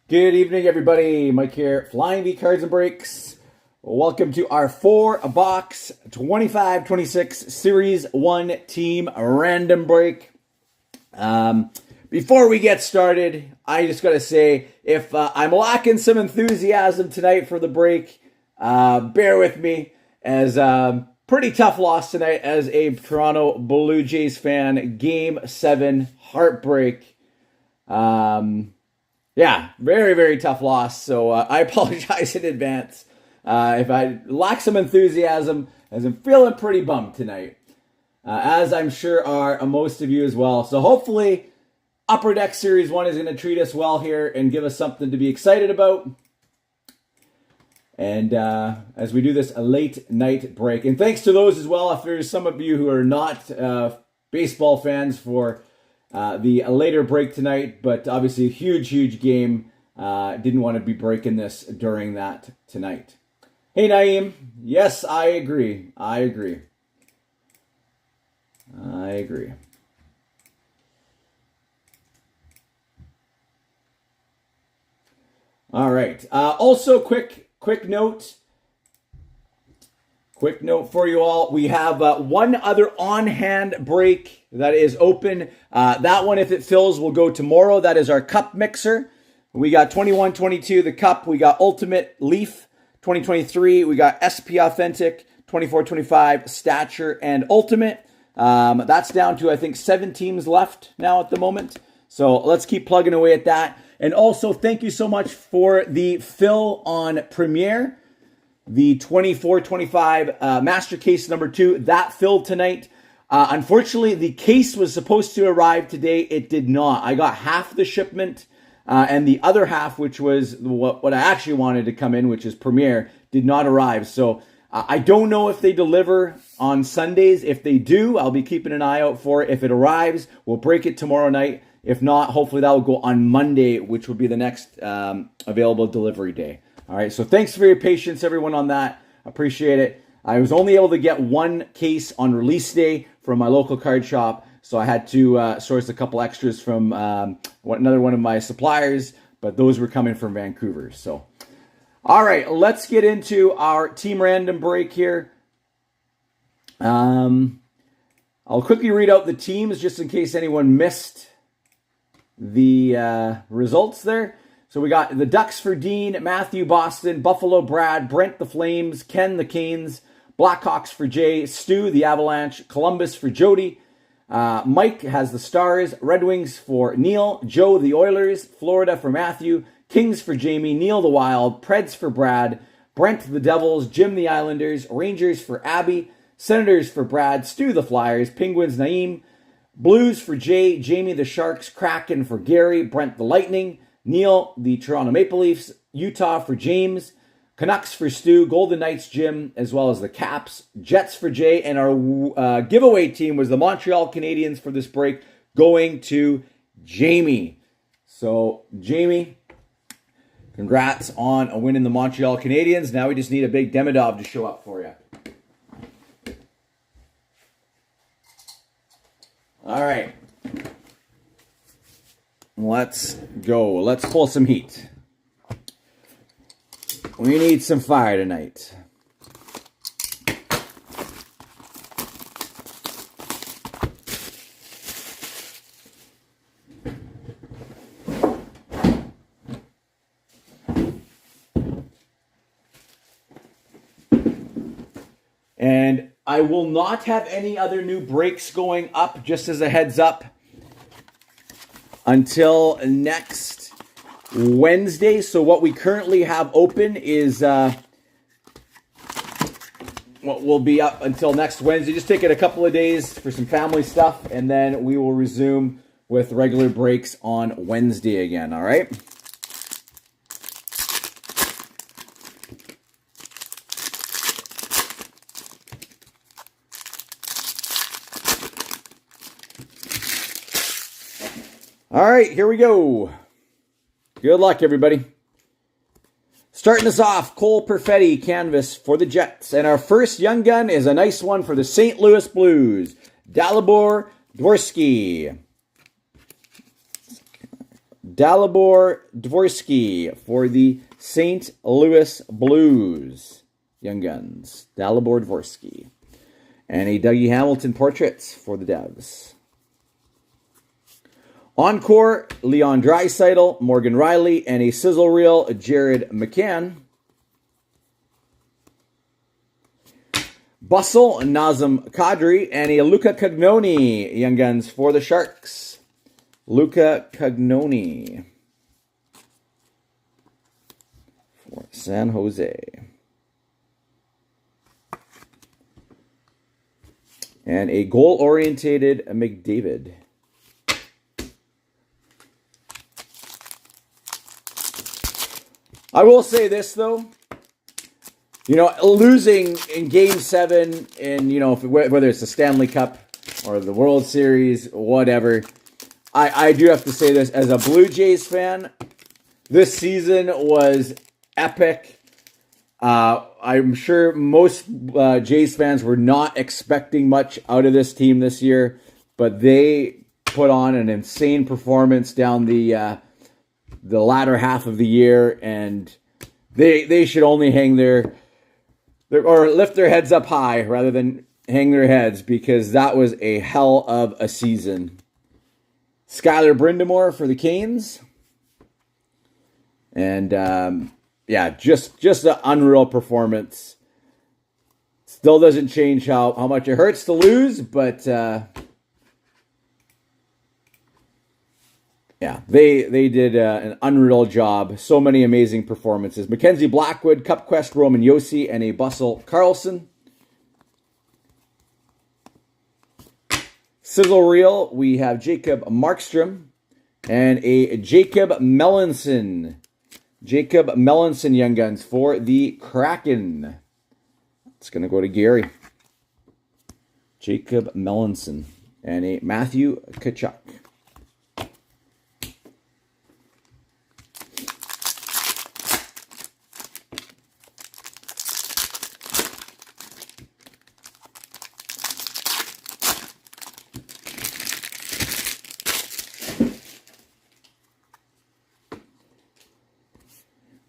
Good evening, everybody. Mike here, Flying V Cards and Breaks. Welcome to our 4-box 25-26 Series 1 Team Random Break. Before we get started, I just got to say, if I'm lacking some enthusiasm tonight for the break, bear with me, as pretty tough loss tonight as a Toronto Blue Jays fan. Game 7 heartbreak. Yeah, very, very tough loss. So I apologize in advance if I lack some enthusiasm, as I'm feeling pretty bummed tonight, as I'm sure are most of you as well. So hopefully Upper Deck Series 1 is going to treat us well here and give us something to be excited about. And as we do this a late night break. And thanks to those as well, if there's some of you who are not baseball fans, for the later break tonight, but obviously a huge game. Didn't want to be breaking this during that tonight. Hey, Naeem. Yes, I agree. I agree. All right. Also, quick note. Quick note for you all. We have one other on-hand break that is open. That one, if it fills, will go tomorrow. That is our Cup Mixer. We got 21-22, the Cup. We got Ultimate Leaf 2023. We got SP Authentic 24-25, Stature, and Ultimate. That's down to, I think, 7 teams left now at the moment. So let's keep plugging away at that. And also, thank you so much for the fill on Premiere. The 24-25 Master Case number 2, that filled tonight. Unfortunately, the case was supposed to arrive today. It did not. I got half the shipment, and the other half, which was what I actually wanted to come in, which is Premiere, did not arrive. So I don't know if they deliver on Sundays. If they do, I'll be keeping an eye out for it. If it arrives, we'll break it tomorrow night. If not, hopefully that will go on Monday, which will be the next available delivery day. All right, so thanks for your patience, everyone, on that. Appreciate it. I was only able to get one case on release day from my local card shop, so I had to source a couple extras from another one of my suppliers, but those were coming from Vancouver. So, all right, let's get into our Team Random break here. I'll quickly read out the teams just in case anyone missed the results there. So we got the Ducks for Dean, Matthew Boston, Buffalo Brad, Brent the Flames, Ken the Canes, Blackhawks for Jay, Stu the Avalanche, Columbus for Jody, Mike has the Stars, Red Wings for Neil, Joe the Oilers, Florida for Matthew, Kings for Jamie, Neil the Wild, Preds for Brad, Brent the Devils, Jim the Islanders, Rangers for Abby, Senators for Brad, Stu the Flyers, Penguins Naeem, Blues for Jay, Jamie the Sharks, Kraken for Gary, Brent the Lightning, Neil, the Toronto Maple Leafs, Utah for James, Canucks for Stu, Golden Knights Jim, as well as the Caps, Jets for Jay, and our giveaway team was the Montreal Canadiens for this break, going to Jamie. So, Jamie, congrats on winning the Montreal Canadiens. Now we just need a big Demidov to show up for you. All right. Let's go. Let's pull some heat. We need some fire tonight. And I will not have any other new breaks going up, just as a heads up, until next Wednesday. So what we currently have open is what will be up until next Wednesday. Just take it a couple of days for some family stuff, and then we will resume with regular breaks on Wednesday again, all right? All right, here we go. Good luck, everybody. Starting us off, Cole Perfetti canvas for the Jets. And our first young gun is a nice one for the St. Louis Blues. Dalibor Dvorsky. Dalibor Dvorsky for the St. Louis Blues. Young Guns. Dalibor Dvorsky. And a Dougie Hamilton portraits for the Devs. Encore, Leon Draisaitl, Morgan Riley, and a sizzle reel, Jared McCann. Bustle, Nazem Kadri, and a Luca Cagnoni, Young Guns for the Sharks. Luca Cagnoni for San Jose. And a goal-orientated McDavid. I will say this, though. You know, losing in Game 7, and, you know, whether it's the Stanley Cup or the World Series, whatever, I do have to say this. As a Blue Jays fan, this season was epic. I'm sure most Jays fans were not expecting much out of this team this year, but they put on an insane performance down the latter half of the year, and they should only hang or lift their heads up high rather than hang their heads, because that was a hell of a season. Skylar Brindamore for the Canes. And, yeah, just an unreal performance. Still doesn't change how much it hurts to lose, but, yeah, they did an unreal job. So many amazing performances. Mackenzie Blackwood, Cup Quest, Roman Josi, and a Bustle Carlson. Sizzle reel, we have Jacob Markstrom and a Jacob Melanson. Jacob Melanson, Young Guns for the Kraken. It's going to go to Gary. Jacob Melanson and a Matthew Tkachuk.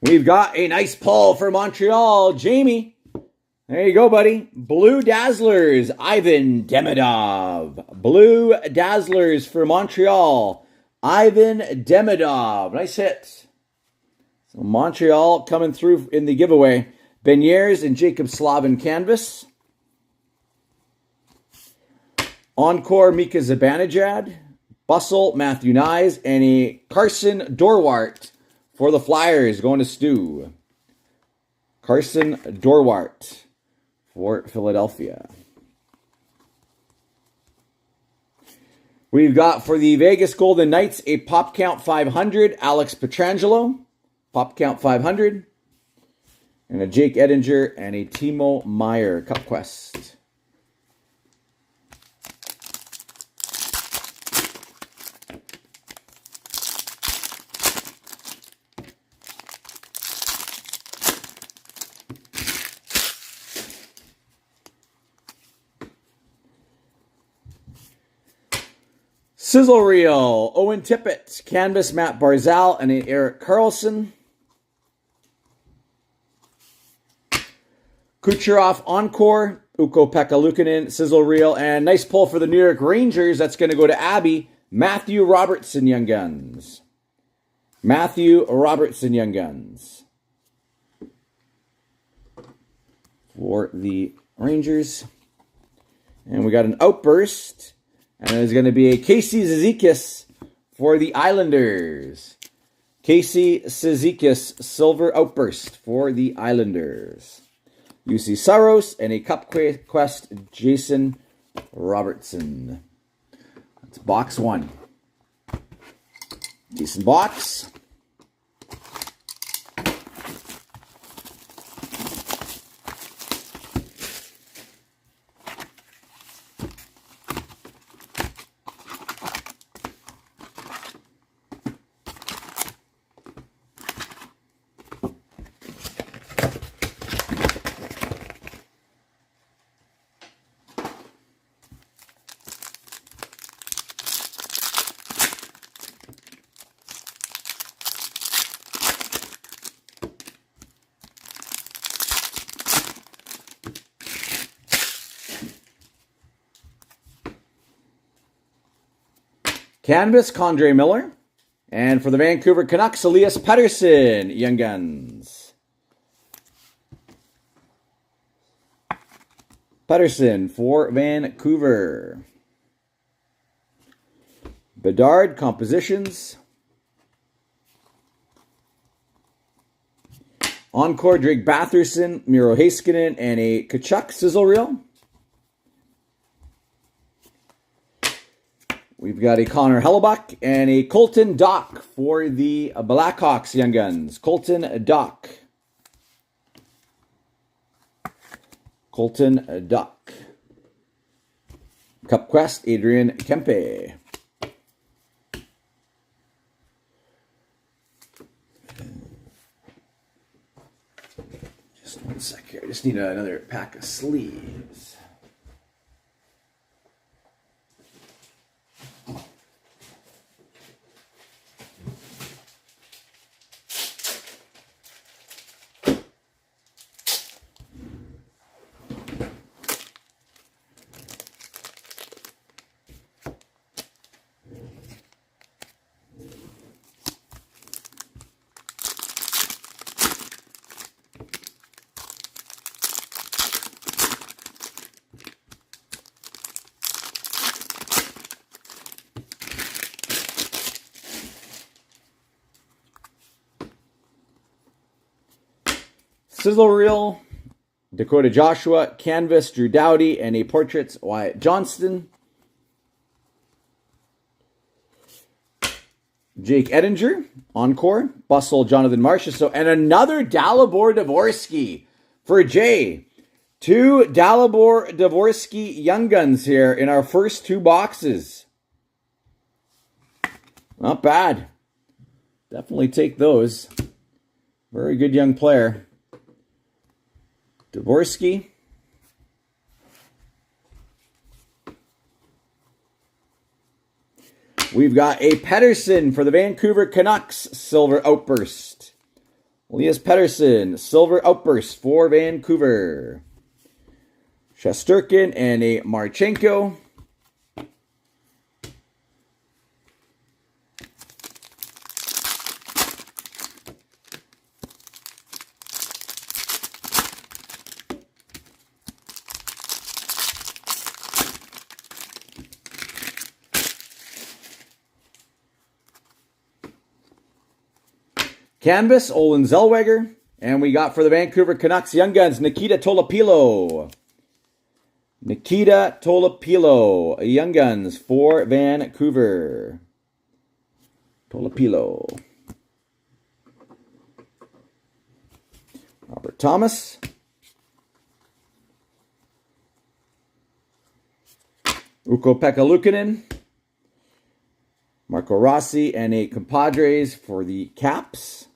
We've got a nice pull for Montreal. Jamie, there you go, buddy. Blue Dazzlers, Ivan Demidov. Blue Dazzlers for Montreal, Ivan Demidov. Nice hit. So Montreal coming through in the giveaway. Beniers and Jacob Slavin canvas. Encore, Mika Zibanejad. Bustle, Matthew Nyes, and a Carson Dorwart for the Flyers, going to Stu. Carson Dorwart for Philadelphia. We've got for the Vegas Golden Knights a Pop Count 500, Alex Pietrangelo. Pop Count 500. And a Jake Edinger and a Timo Meier Cup Quest. Sizzle reel, Owen Tippett, canvas, Matt Barzal, and an Erik Karlsson. Kucherov encore, Ukko-Pekka Luukkonen, sizzle reel, and nice pull for the New York Rangers. That's going to go to Abby. Matthew Robertson, Young Guns. Matthew Robertson, Young Guns. For the Rangers. And we got an outburst. And there's going to be a Casey Cizikas for the Islanders. Casey Cizikas, silver outburst for the Islanders. UC Saros and a Cup Quest, Jason Robertson. That's box one. Decent box. Canvas, Condre Miller. And for the Vancouver Canucks, Elias Pettersson, Young Guns. Pettersson for Vancouver. Bedard, Compositions. Encore, Drake Batherson, Miro Heiskanen, and a Tkachuk sizzle reel. We've got a Connor Hellebuck and a Colton Dach for the Blackhawks, Young Guns. Colton Dach. Colton Dach. Cup Quest, Adrian Kempe. Just one sec here. I just need another pack of sleeves. Sizzle reel, Dakota Joshua, Canvas, Drew Doughty, and a Portraits, Wyatt Johnston. Jake Ettinger, Encore, Bustle, Jonathan Marchessault, and another Dalibor Dvorsky for Jay. 2 Dalibor Dvorsky Young Guns here in our first 2 boxes. Not bad. Definitely take those. Very good young player. Dvorsky. We've got a Pettersson for the Vancouver Canucks, Silver Outburst. Elias Pettersson, Silver Outburst for Vancouver. Shesterkin and a Marchenko. Canvas, Olin Zellweger. And we got for the Vancouver Canucks Young Guns, Nikita Tolopilo. Nikita Tolopilo, Young Guns for Vancouver. Tolopilo. Robert Thomas. Ukko-Pekka Luukkonen. Marco Rossi and a Compadres for the Caps.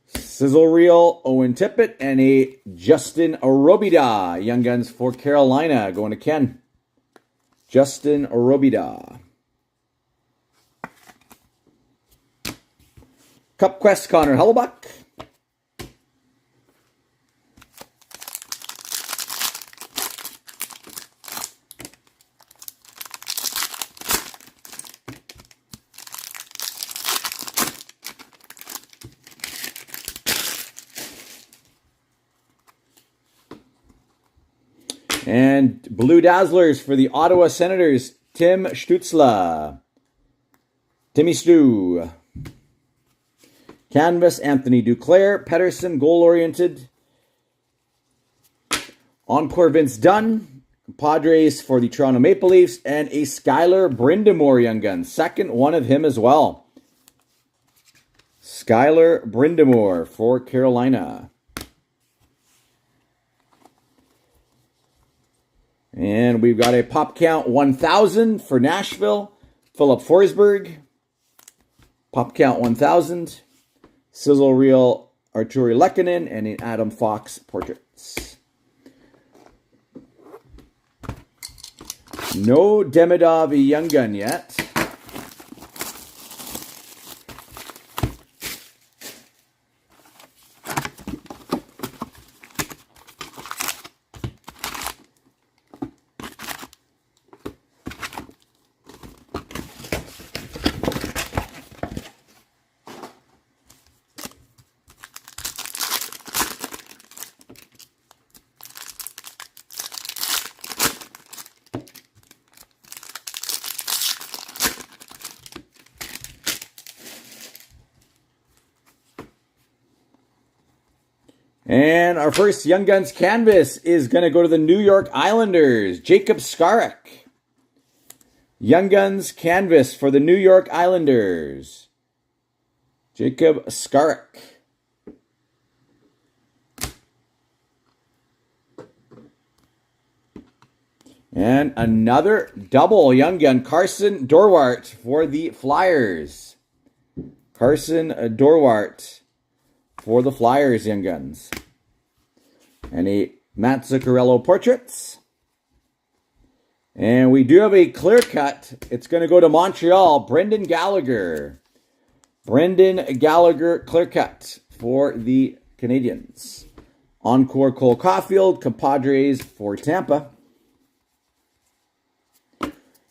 Sizzle reel, Owen Tippett, and a Justin Robida. Young Guns for Carolina, going to Ken. Justin Robida. Cup Quest, Connor Hellebuck. And Blue Dazzlers for the Ottawa Senators, Tim Stützle. Timmy Stu. Canvas, Anthony Duclair. Pettersson, goal-oriented. Encore, Vince Dunn. Padres for the Toronto Maple Leafs. And a Skylar Brindamore Young Gun. Second one of him as well. Skylar Brindamore for Carolina. And we've got a Pop Count 1000 for Nashville. Philip Forsberg. Pop Count 1000. Sizzle reel, Arturi Lehkonen, and an Adam Fox Portraits. No Demidov Young Gun yet. And our first Young Guns canvas is going to go to the New York Islanders, Jacob Skarek. Young Guns canvas for the New York Islanders, Jacob Skarek. And another double Young Gun, Carson Dorwart for the Flyers. Carson Dorwart for the Flyers, Young Guns. And a Matt Zuccarello portraits. And we do have a clear cut. It's going to go to Montreal, Brendan Gallagher. Brendan Gallagher clear cut for the Canadiens. Encore Cole Caulfield, Compadres for Tampa.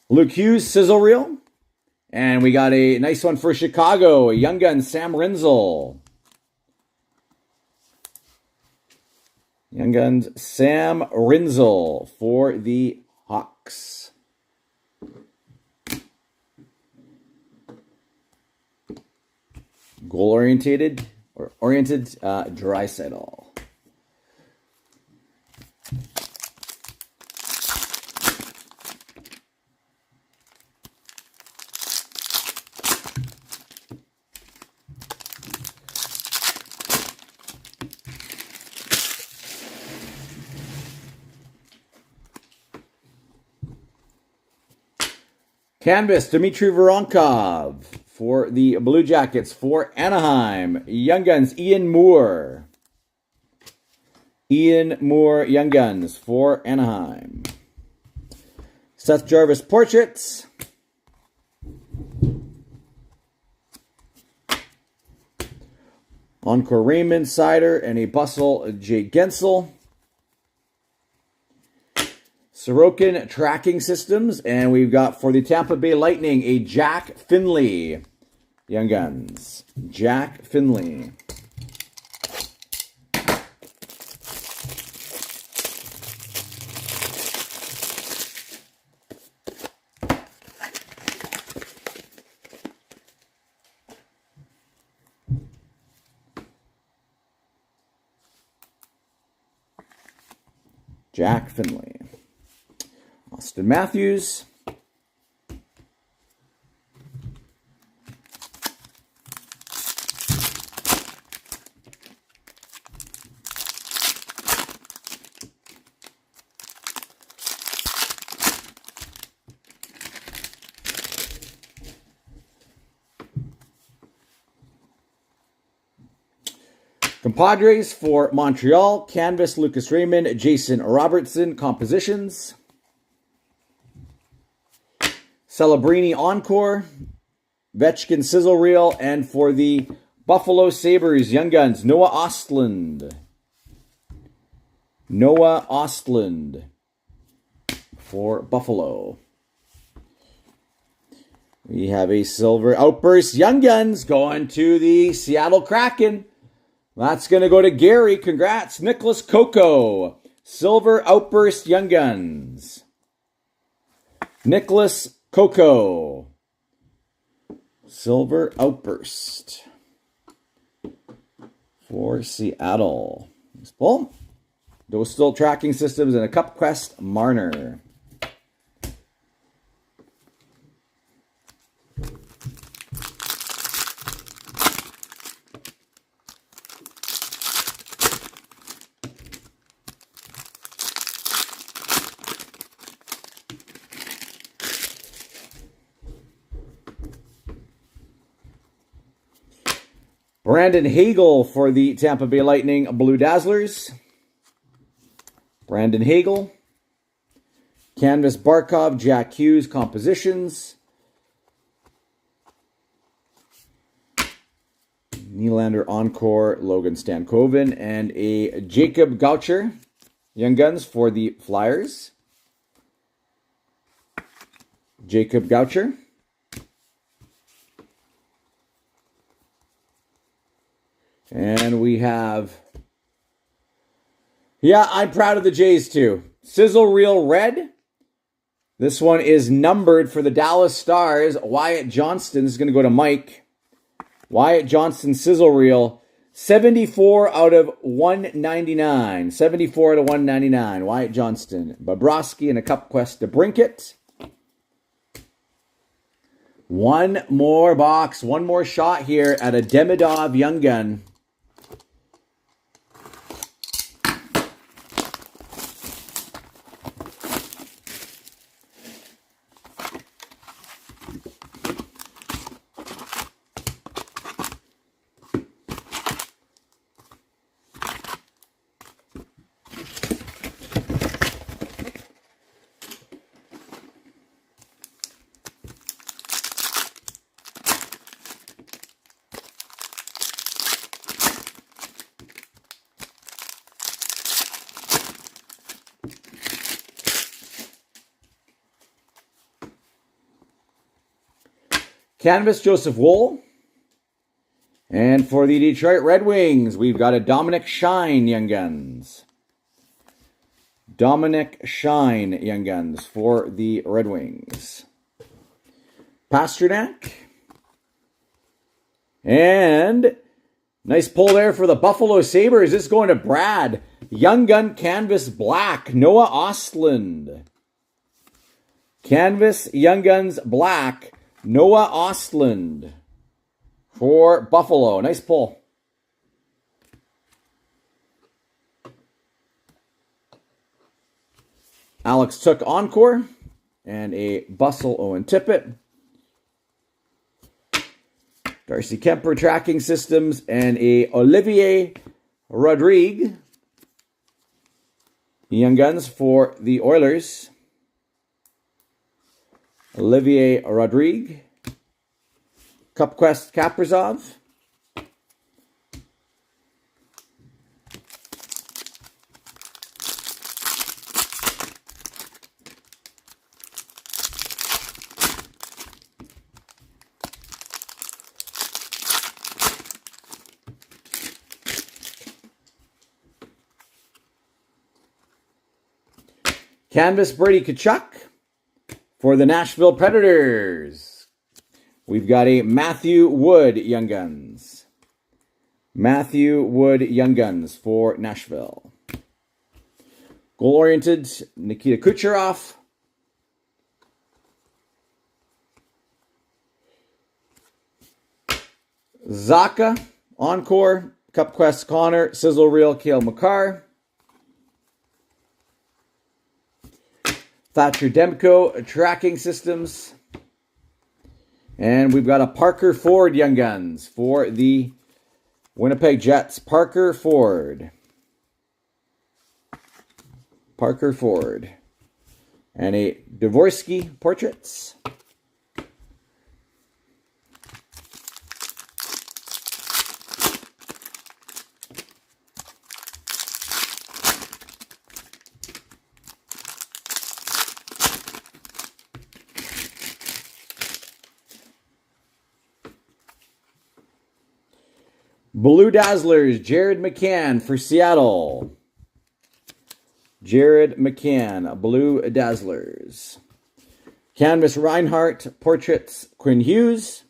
Luke Hughes, sizzle reel. And we got a nice one for Chicago, a Young Gun, Sam Rinzel. Young Guns, Sam Rinzel for the Hawks. Goal-oriented, Draisaitl. Canvas, Dmitry Voronkov for the Blue Jackets for Anaheim. Young Guns, Ian Moore. Ian Moore, Young Guns for Anaheim. Seth Jarvis portraits. Encore Raymond Sider and a Bustle Jay Gensel. Sorokin Tracking Systems, and we've got for the Tampa Bay Lightning a Jack Finley. Young Guns, Jack Finley. Jack Finley. Austin Matthews. Compadres for Montreal, Canvas, Lucas Raymond, Jason Robertson, Compositions. Celebrini Encore, Vetchkin Sizzle Reel, and for the Buffalo Sabres, Young Guns, Noah Ostland. Noah Ostland for Buffalo. We have a Silver Outburst, Young Guns, going to the Seattle Kraken. That's going to go to Gary. Congrats. Nicholas Coco. Silver Outburst, Young Guns. Nicholas Coco. Silver Outburst for Seattle. Nice pull. Those still Tracking Systems and a Cup Quest Marner. Brandon Hagel for the Tampa Bay Lightning Blue Dazzlers. Brandon Hagel. Canvas Barkov, Jack Hughes, Compositions. Nylander Encore, Logan Stankoven. And a Jacob Goucher, Young Guns for the Flyers. Jacob Goucher. And we have, I'm proud of the Jays too. Sizzle Reel Red. This one is numbered for the Dallas Stars. Wyatt Johnston is going to go to Mike. Wyatt Johnston Sizzle Reel. 74 out of 199. 74 out of 199. Wyatt Johnston, Bobrovsky, and a Cup Quest to Brinkett. One more box, one more shot here at a Demidov Young Gun. Canvas, Joseph Woll. And for the Detroit Red Wings, we've got a Dominic Shine Young Guns. Dominic Shine Young Guns for the Red Wings. Pastrnak. And nice pull there for the Buffalo Sabres. This is going to Brad. Young Gun Canvas Black, Noah Ostlund. Canvas Young Guns Black, Noah Ostlund for Buffalo. Nice pull. Alex took Encore and a Bustle Owen Tippett. Darcy Kemper Tracking Systems and a Olivier Rodrigue. Young Guns for the Oilers. Olivier Rodrigue. Cup Quest Kaprizov. Canvas Brady Tkachuk for the Nashville Predators. We've got a Matthew Wood Young Guns. Matthew Wood Young Guns for Nashville. Goal-oriented Nikita Kucherov. Zaka, Encore, Cup Quest Connor, Sizzle Reel, Cale Makar. Thatcher Demko Tracking Systems. And we've got a Parker Ford Young Guns for the Winnipeg Jets. Parker Ford. Parker Ford. And a Dvorsky Portraits. Blue Dazzlers, Jared McCann for Seattle. Jared McCann, Blue Dazzlers. Canvas Reinhardt, Portraits, Quinn Hughes.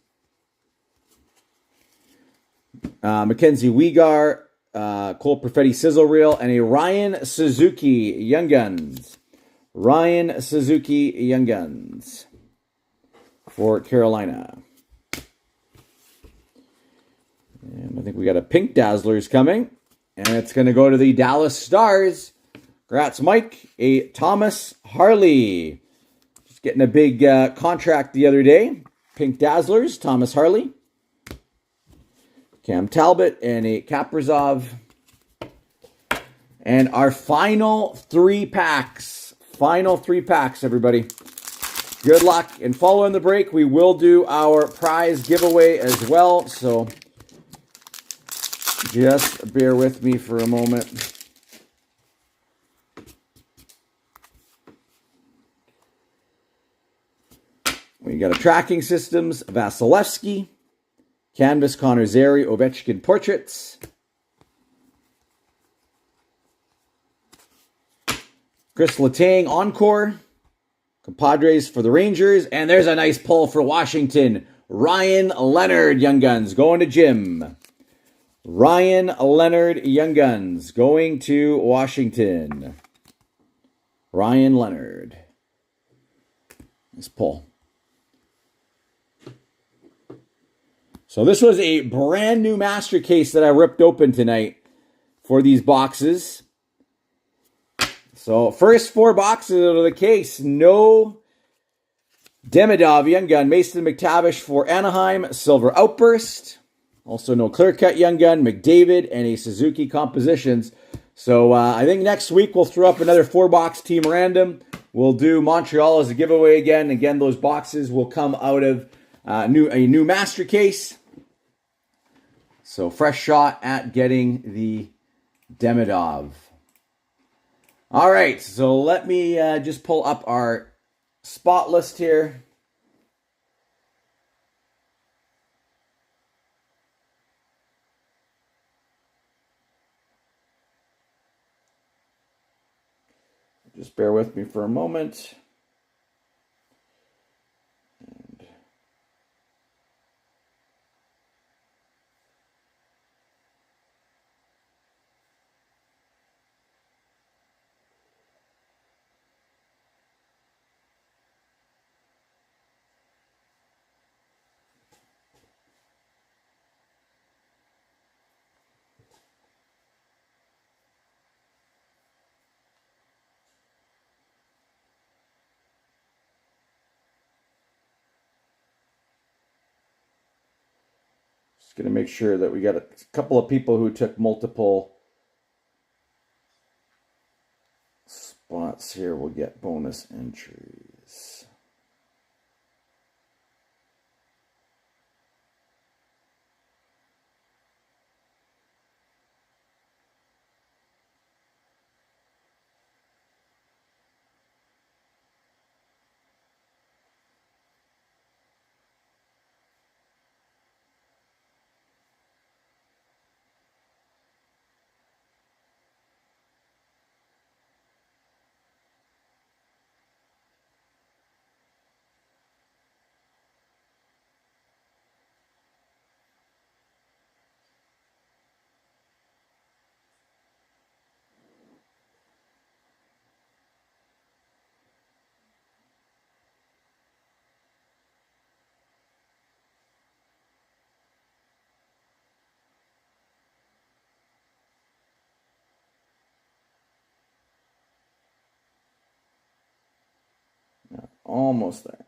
Mackenzie Weegar, Cole Perfetti Sizzle Reel, and a Ryan Suzuki Young Guns. Ryan Suzuki Young Guns for Carolina. And I think we got a Pink Dazzlers coming. And it's going to go to the Dallas Stars. Congrats, Mike. A Thomas Harley. Just getting a big contract the other day. Pink Dazzlers, Thomas Harley. Cam Talbot and a Kaprizov. And our final 3 packs. Final 3 packs, everybody. Good luck. And following the break, we will do our prize giveaway as well. So just bear with me for a moment. We got a Tracking Systems, Vasilevsky, Canvas Connor Zary, Ovechkin Portraits, Chris Letang Encore, Compadres for the Rangers, and there's a nice pull for Washington. Ryan Leonard Young Guns going to Jim. Ryan Leonard Young Guns going to Washington. Ryan Leonard. Let's pull. So this was a brand new master case that I ripped open tonight for these boxes. So first 4 boxes out of the case. No Demidov Young Gun. Mason McTavish for Anaheim. Silver Outburst. Also no Clear Cut Young Gun. McDavid and a Suzuki Compositions. So I think next week we'll throw up another 4-box team random. We'll do Montreal as a giveaway again. Again, those boxes will come out of a new master case. So fresh shot at getting the Demidov. All right, so let me just pull up our spot list here. Just bear with me for a moment. Just going to make sure that we got a couple of people who took multiple spots here will get bonus entries. Almost there.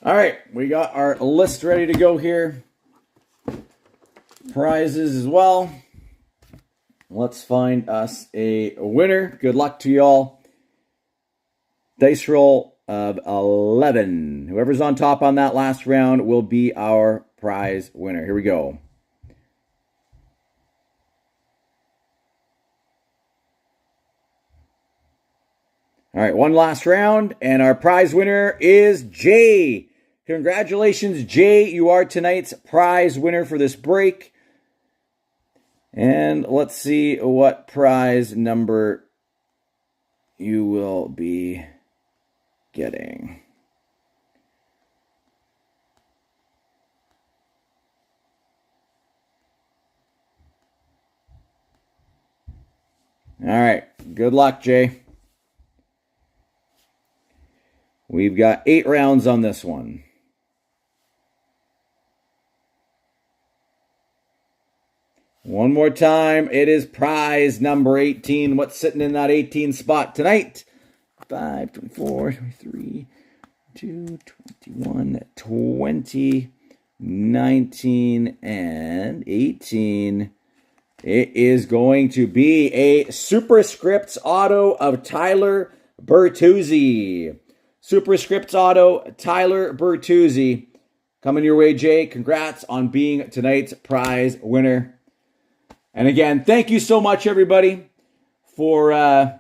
All right, we got our list ready to go here. Prizes as well. Let's find us a winner. Good luck to y'all. Dice roll of 11. Whoever's on top on that last round will be our prize winner. Here we go. All right, one last round, and our prize winner is Jay. Congratulations, Jay. You are tonight's prize winner for this break. And let's see what prize number you will be getting. All right, good luck, Jay. We've got 8 rounds on this one. One more time. It is prize number 18. What's sitting in that 18 spot tonight? 5, 24, 23, 2, 21, 20, 19, and 18. It is going to be a Superscripts auto of Tyler Bertuzzi. Superscripts Auto, Tyler Bertuzzi. Coming your way, Jay. Congrats on being tonight's prize winner. And again, thank you so much, everybody, for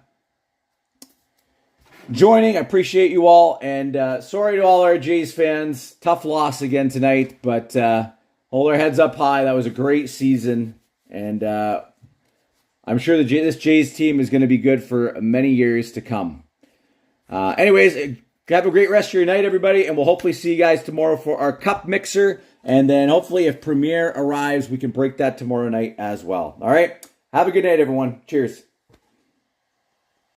joining. I appreciate you all. And sorry to all our Jays fans. Tough loss again tonight, but hold our heads up high. That was a great season. And I'm sure this Jays team is going to be good for many years to come. Anyways, have a great rest of your night, everybody, and we'll hopefully see you guys tomorrow for our cup mixer. And then hopefully if Premier arrives, we can break that tomorrow night as well. All right? Have a good night, everyone. Cheers.